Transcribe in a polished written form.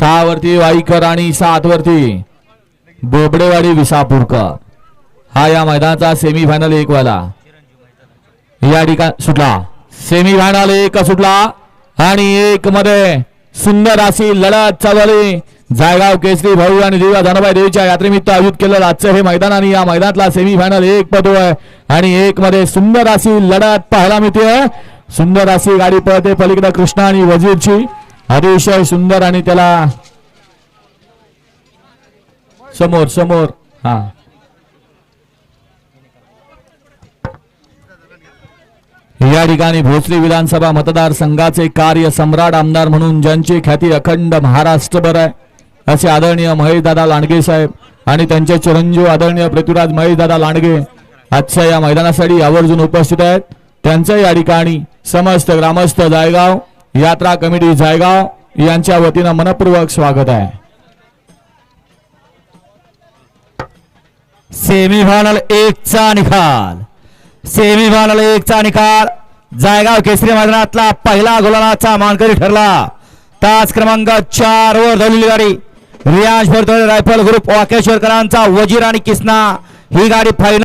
6 वरती वाईकर आणि 7 वरती बोबडेवाडी विसापूरकर। हा या मैदानाचा सेमीफायनल 1 वाला या ठिकाणी सुटला। सेमीफायनल 1 सुटला आणि 1 मध्ये सुंदर अशी लढत चालवली। जायगाव केसरी भाऊ आणि देवा धनबाई देवीच्या यात्रेनिमित्त आयोजित केलेलं आजचं हे मैदान आणि या मैदानातला सेमीफायनल 1 पळतोय आणि 1 मध्ये सुंदर अशी लढत पाहायला मिळते। सुंदर अशी गाडी पळते पलीकडे कृष्णा आणि वजीरची, अतिशय सुंदर आणि त्याला समोर समोर हा या ठिकाणी भोसरी विधानसभा मतदारसंघाचे कार्य सम्राट आमदार म्हणून ज्यांची ख्याती अखंड महाराष्ट्रभर आहे असे आदरणीय महेशदादा लांडगे साहेब आणि त्यांचे चिरंजीव आदरणीय पृथ्वीराज महेशदादा लांडगे आजच्या या मैदानासाठी आवर्जून उपस्थित आहेत। त्यांच्या या ठिकाणी समस्त ग्रामस्थ जायगाव यात्रा कमिटी जायगाव यांच्या वतीने मनपूर्वक स्वागत आहे। सेमीफायनल 1 चा निकाल, सेमीफायनल 1 चा निकाल। जायगाव केसरी मैदानातला पहिला गोलंदाजाचा मानकरी ठरला तास क्रमांक 4 वर धावलेली गाडी रियाज भरतोळे रायफल ग्रुप वाकेश्वरकरांचा वजीर आणि किसना ही गाडी फायनल